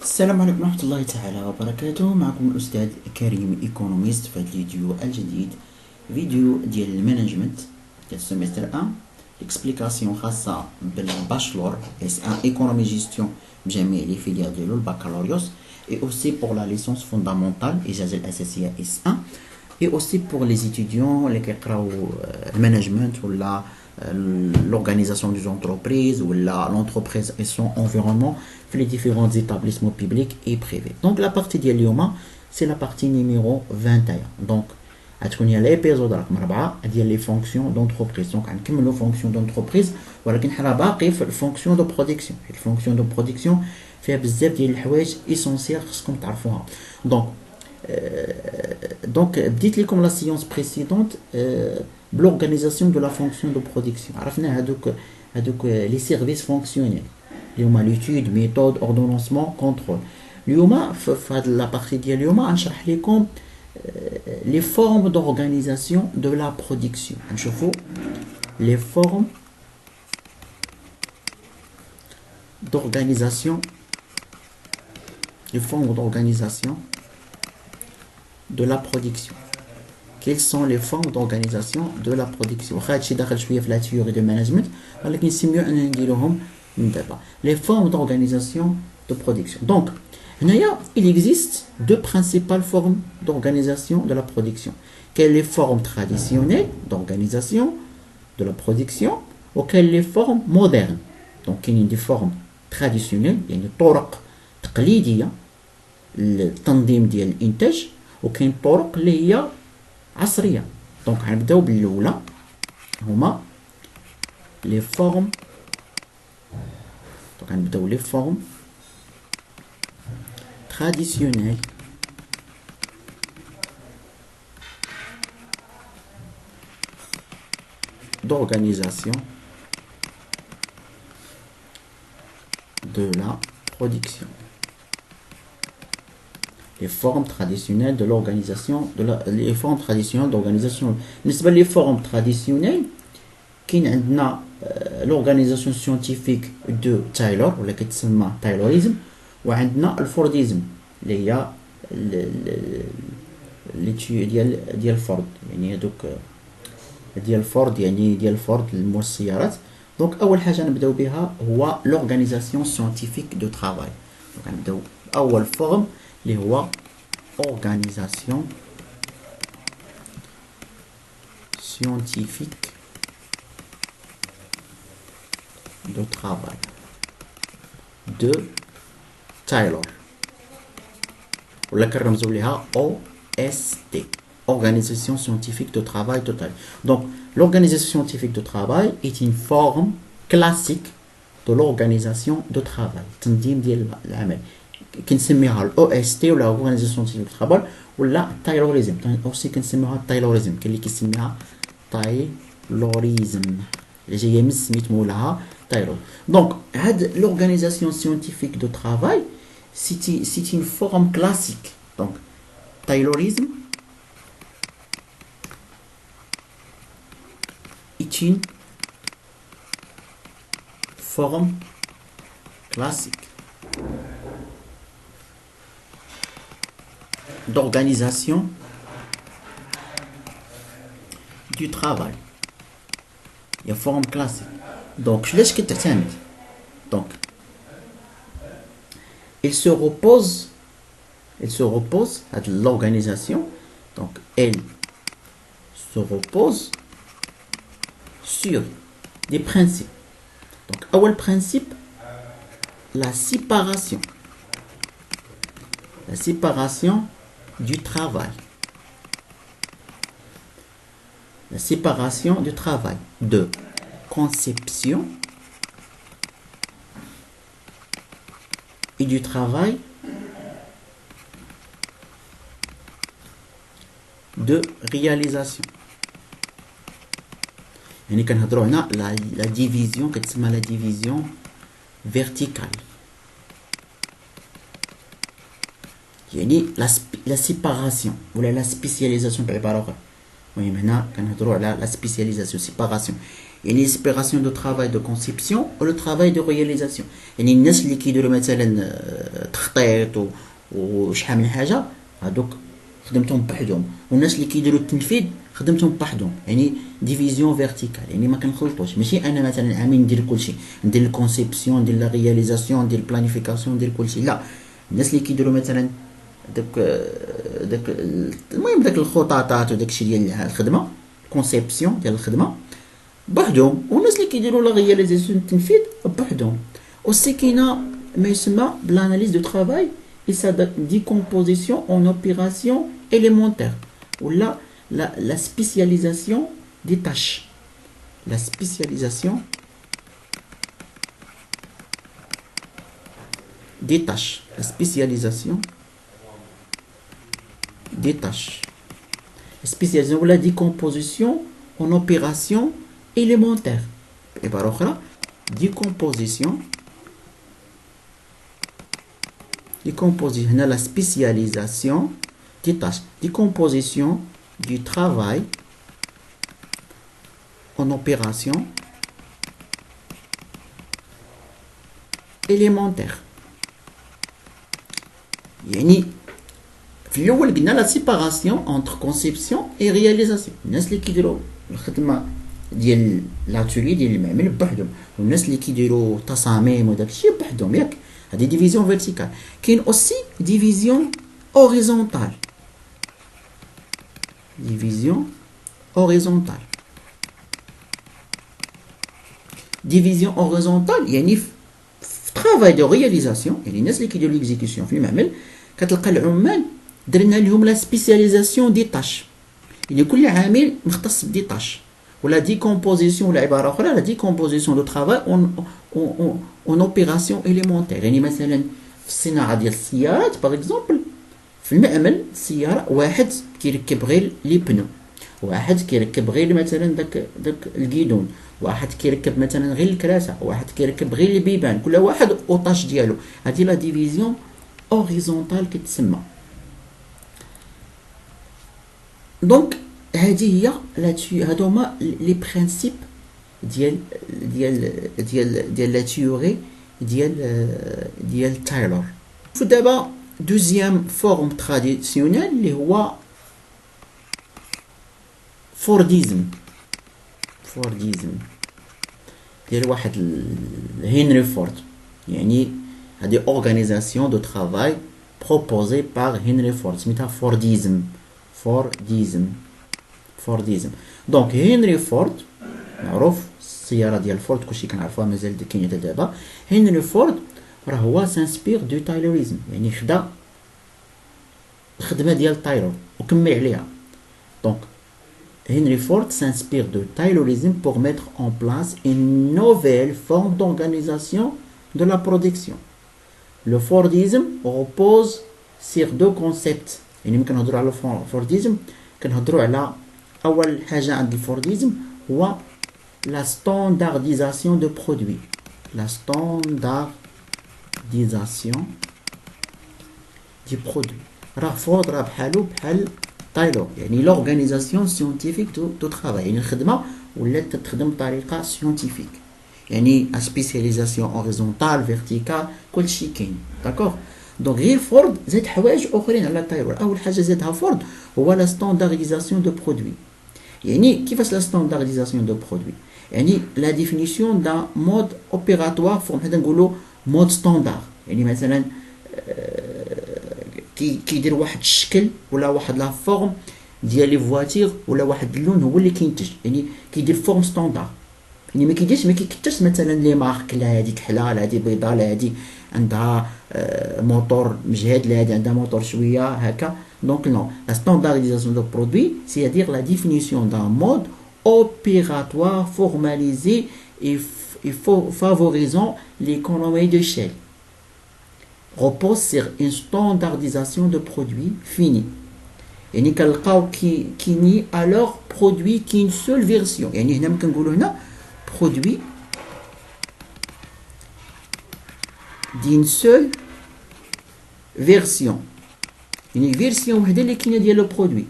السلام عليكم ورحمة الله تعالى وبركاته. معكم الأستاذ كريم إيكونوميست في الفيديو الجديد، فيديو ديال المانجمنت ديال السيمستر 1، اكسبليكاسيون خاصة بالباشلور اس 1 ايكونومي جيستيون بجميع لي فيليير ديالو البكالوريوس، اي اوسي بور لا ليسونس فوندامونتال إجازة الأساسية اس 1، اي اوسي بور لي ستوديون اللي كيقراو المانجمنت ولا l'organisation des entreprises ou l'entreprise et son environnement في les différents établissements publics et privés. Donc la partie ديال اليوم c'est la partie numéro 21. Donc غتكون هي ليبيزود رقم 4 ديال لي فونكسيون دونتربريز. دونك غنكملوا فونكسيون دونتربريز، ولكن حنا باقي في الفونكسيون دو برودكسيون. الفونكسيون دو برودكسيون فيها بزاف ديال الحوايج اسونسيال خصكم تعرفوها. دونك بديت لكم لا سيونس بريسيدونت بلورغانيزاسيون دو لا فونكسيون دو برودكسيون. عرفنا هادوك لي سيرفيس فونكسيونيل اللي هما ليتود، ميثود، اوردونونسمون، كونترول. اليوم في هاد لا بارتي ديال اليوم غنشرح لكم les formes d'organisation de la production. نشوفوا les formes d'organisation de la production. Quelles sont les formes d'organisation de la production? هادشي داخل شويه في لا تيوري دو مانجمنت، ولكن سميو اننا نديروهم من دابا. les formes d'organisation de production. Donc il existe deux principales formes d'organisation de la production. Quelles les formes traditionnelles d'organisation de la production ou quelles les formes modernes. Donc il y a des formes traditionnelles, il y a des طرق تقليدية للتنظيم ديال الإنتاج، وكاين طرق اللي هي عصرية. دونك غنبداو بالأولى، هما les formes. دونك غنبداو les formes traditionnel d'organisation de la production. Les formes traditionnelles de l'organisation les formes traditionnelles d'organisation. بالنسبة les formes traditionnelles كاين عندنا l'organisation scientifique de Taylor ولا كتسمى تايلوريزم، وعندنا الفورديزم اللي هي ديال فورد، يعني هذوك ديال فورد، يعني ديال فورد لمول السيارات. دونك اول حاجه نبداو بها هو لورغانيزاسيون سيانتيفيك دو ترافاي. دونك نبداو اول فورم اللي هو اورغانيزاسيون سيانتيفيك دو ترافاي دو تايلور، ولا كنرمزو ليها OST, Organisation Scientifique de Travail Total. Donc l'organisation scientifique de travail est une forme classique de l'organisation de travail. تنظيم ديال العمل كنسميها ال OST ولا Organisation Scientifique de Travail ولا تايلوريزم. اوسي كنسميوها تايلوريزم، كاين اللي كيسميها تايلوريزم اللي جايه من سميت مولاها تايلور. دونك هاد l'organisation scientifique de travail c'est une forme classique. Donc taylorisme est une forme classique d'organisation du travail. Il y a forme classique. Donc je كتعتمد. Donc il se repose à l'organisation. Donc elle se repose sur des principes. Donc le principe, la séparation du travail. La séparation du travail de conception et du travail de réalisation. يعني كنهضروا هنا la division كتسمى la division verticale، يعني la séparation ولا la spécialisation بعبارة أخرى. المهم هنا كنهضروا على la spécialisation séparation. يعني سيبيراسيون دو ترافاي دو كونسيبسيون و لو ترافاي دو رياليزاسيون. يعني الناس اللي كيديروا مثلا تخطيط وشحال من حاجه هذوك خدمتهم بحدهم، والناس اللي كيديروا التنفيذ خدمتهم بحدهم. يعني ديفيزيون فيرتيكال، يعني ما كنخلطوش. ماشي انا مثلا عامل ندير كلشي، ندير الكونسيبسيون، ندير لا رياليزاسيون، ندير البلانيفيكاسيون، ندير كلشي. لا، الناس اللي كيديروا مثلا داك المهم داك الخططات وداك الشيء ديال الخدمه، كونسيبسيون ديال الخدمه بوحدهم، والناس اللي كيديروا لا رياليزاسيون التنفيذ بوحدهم. وسي كاينه ما يسمى بلاناليز دو ترافاي et sa décomposition en opérations élémentaires, ou là la spécialisation des tâches. La spécialisation des tâches. La spécialisation des tâches. La spécialisation ou la décomposition en opérations élémentaires. Et par là, décomposition la spécialisation des tâches, décomposition du travail en opération élémentaire. يعني في الأول قلنا la séparation entre conception et réalisation. الناس اللي كيديروا الخدمة ديال l'atelier ديال المعمل بوحدهم، والناس اللي كيديروا تصاميم وداك الشيء بوحدهم، ياك؟ هذه ديفيزيون فيرتيكال. كاين اوسي ديفيزيون اوريزونتال. ديفيزيون اوريزونتال. ديفيزيون اوريزونتال يعني في ترافاي دو رياليزاسيون، يعني الناس اللي كيديروا ليكزيكسيون في المعمل كتلقى العمال درنا لهم لا سبيسياليزاسيون دي طاش، يعني كل عامل مختص بدي طاش. ولا ديكومبوزيسيون ولا عباره اخرى لا ديكومبوزيسيون دو ترافاي اون اوبيراسيون اليمونتير. يعني مثلا في الصناعه ديال السيارات باغ اكزومبل، في المعمل السياره واحد كيركب غير لي بنو، واحد كيركب غير مثلا داك الكيدون، واحد كيركب مثلا غير الكراسه، واحد كيركب غير البيبان، كل واحد اوطاش ديالو. هذه لا ديفيزيون اوريزونتال كتسمى. دونك هذه هي هادو هما لي برينسيپ ديال لا تيوري ديال تايلور. دابا دوزيام فورم تراديسيونيل اللي هو فورديزم ديال واحد هنري فورد. يعني هذه اورغانيزاسيون دو ترافاي بروبوزي بار هنري فورد، سميتها فورديزم. دونك هنري فورد معروف، السياره ديال فورد كلشي كنعرفوها، مازال كاينه حتى دابا. هنري فورد راه هو سانسبير دو تايلوريزم، يعني خدا الخدمه ديال تايلور وكمل عليها. دونك Henry Ford s'inspire de Taylorisme pour mettre en place une nouvelle forme d'organisation de la production. Le Fordisme repose sur deux concepts. يعني ممكن نهضروا على الفورديزم، كنهضروا على أول حاجة عند الفورديزم هو la standardisation de produits. La standardisation du produit. راه فورد راه بحالو بحال تايلور، يعني لورغانيزاسيون سيونتيفيك دو ترافاي، يعني الخدمه ولات تخدم بطريقه سيونتيفيك، يعني سبيسياليزاسيون اوريزونتال فيرتيكال كلشي كاين. داكوغ. دونك غير فورد زاد حوايج اخرين على تايلور. اول حاجه زادها فورد هو لا ستاندارديزاسيون دو برودوي. يعني كيفاش لا ستاندارديزاسيون دو برودوي؟ يعني لا ديفينيسيون دا مود اوبيراتوار فورم، حتى نقولوا مود ستاندار. يعني مثلا كيدير واحد الشكل ولا واحد لا فورم ديال لي فواتير ولا واحد اللون هو اللي كينتج، يعني كيدير فورم ستاندار. يعني ما كيكتبش مثلا لي مارك، لا هذيك حلا، لا هذه بيضاء، لا هذه عندها موتور مجهد، لا هذه عندها موتور شويه هكا. دونك نو، لا ستاندارديزاسيون دو برودوي سي dire la définition d'un mode opératoire formalisé et favorisant l'économie d'échelle. repose sur une standardisation de produits finis. يعني كنلقاو كيني alors produit qu'une seule version. يعني هنا ممكن نقولوا هنا produit d'une seule version. يعني فيرسيون وحده اللي كاينه ديال لو برودوي.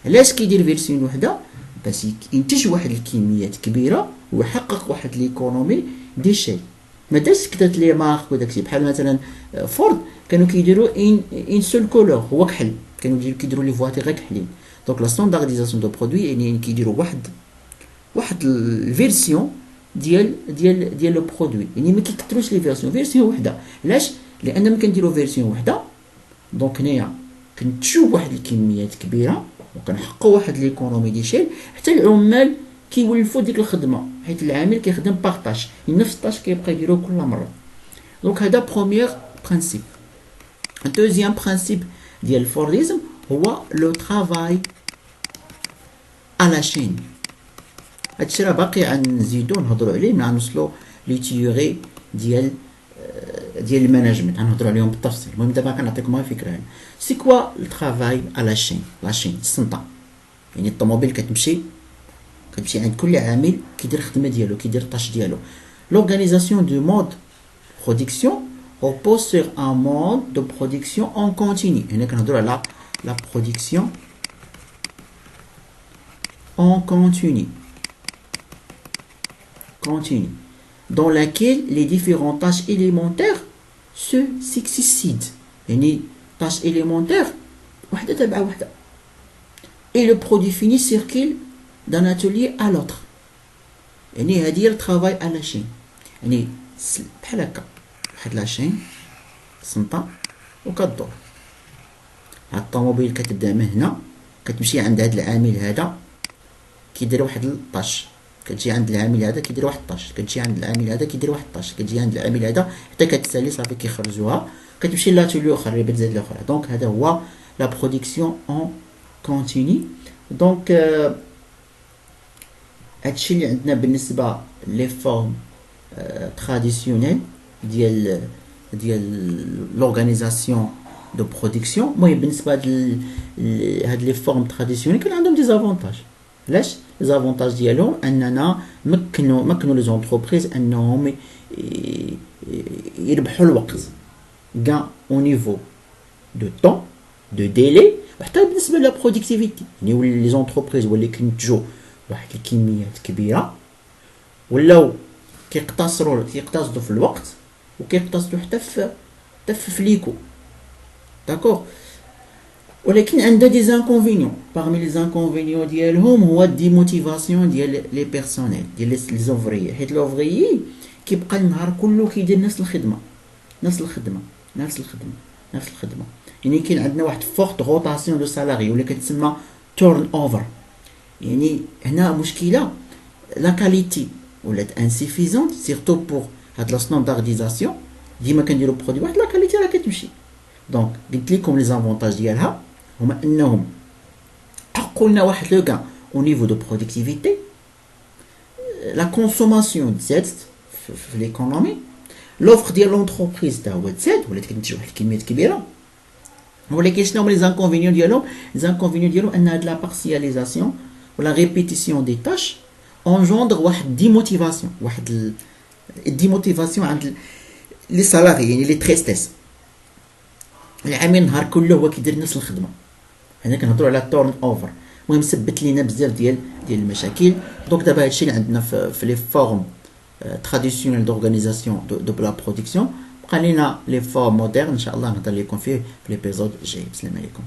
علاش كيدير فيرسيون وحده؟ باش ينتج واحد الكميات كبيره ويحقق واحد ليكونومي ديشيل. ما دارش كتات لي مارك وداكشي بحال مثلا فورد كانوا كيديروا ان سول كولور هو كحل، كانوا كيديروا لي فواتير غير كحلين. دونك لا ستاندارديزاسيون دو برودوي يعني كيديروا واحد الفيرسيون ديال لو برودوي، يعني ما كيكثروش لي فيرسيون وحده. علاش؟ لان ملي كنديروا فيرسيون وحده دونك هنايا كنتشوف واحد الكميات كبيره وكنحققوا واحد ليكونومي ديشيل، حتى العمال كيولفوا ديك الخدمه حيت العامل كيخدم باغطاش نفس الطاش كيبقى يديرو كل مره. دونك هذا بروميير برانسيب. دوزيام برانسيب ديال الفورليزم هو لو ترافاي على لا شين. هادشي راه باقي غنزيدو نهضروا عليه ملي غنوصلوا لي تيوري ديال المانجمنت، غنهضروا عليهم بالتفصيل. المهم دابا كنعطيكم غير فكره. سي كوا الترافاي على شين؟ لا شين السنطه، يعني الطوموبيل كتمشي عند كل عامل كيدير الخدمه ديالو، كيدير الطاش ديالو. لورغانيزاسيون دو مود برودكسيون repose sur un mode de production en continu. هنا كنهضروا على la production en continu dans laquelle les différentes tâches élémentaires se succèdent. يعني tâches élémentaires وحده تبع وحده. Et le produit fini circule d'un atelier à l'autre. يعني هذه هي الترافاي على شين، يعني بحال هكا واحد لاشين سنطه وكدور. هاد الطوموبيل كتبدا من هنا كتمشي عند هاد العامل هذا كيدير واحد الطاش، كتجي عند العامل هذا كيدير واحد الطاش، كتجي عند العامل هذا كيدير واحد الطاش، كتجي عند العامل هذا حتى كتسالي صافي كيخرجوها كتمشي لاتوليو اخر اللي بتزاد الاخرى. دونك هذا هو لا برودكسيون اون كونتيني. دونك هادشي اللي عندنا بالنسبه لي فورم تراديسيونيل ديال لورغانيزاسيون دو برودكسيون. المهم بالنسبه هاد لي فورم تراديسيونيل كان عندهم دي زافونتاج. علاش؟ لي زافونتاج ديالهم اننا مكنوا لي زونتربريز انهم يربحوا الوقت غان او نيفو دو طون دو ديلي، وحتى بالنسبه لا برودكتيفيتي يعني لي زونتربريز ولا كينتجوا واحد الكميات كبيره ولاو كيقتصدوا في الوقت وكيقتصدوا حتى في ليكو. داكوغ. ولكن عندها دي زانكونفينيون. parmi les inconvénients ديالهم هو الديموتيفاسيون ديال لي بيرسونيل ديال لي زوفريي، حيت لوفريي كيبقى النهار كله كيدير نفس الخدمه. يعني كاين عندنا واحد فورت روتاسيون دو سالاري ولا كتسمى تورن اوفر. يعني هنا مشكله لا كاليتي ولات انسيفيزونت سيرتو بور هاد لا ستاندارديزاسيون. ديما كنديروا برودوي واحد لا كاليتي راه كتمشي. دونك قلت لكم لي زافونتاج ديالها هما انهم حققوا لنا واحد لو غان او نيفو دو برودكتيفيتي، لا كونسوماسيون تزادت في ليكونومي، لوفر ديال لونتربريز تا هو تزاد ولات كتنتج واحد الكميات كبيره. ولكن شنو هما لي زانكونفينيون ديالهم؟ ان هاد لا بارسياليزاسيون ولا ريبيتيسيون دي تاش انجوندر واحد ديموتيفاسيون، واحد الديموتيفاسيون عند لي سالاري يعني لي تريستيس. العامل النهار كله هو كيدير نفس الخدمه. هنا كنهضروا على تورن اوفر. المهم سبت لينا بزاف ديال المشاكل. دونك دابا هادشي اللي عندنا في لي فورم تراديسيونيل دورغانيزاسيون دو لا برودكسيون. بقى لينا لي فورم مودرن ان شاء الله نهضر لكم فيه في ليبيزود الجاي. السلام عليكم.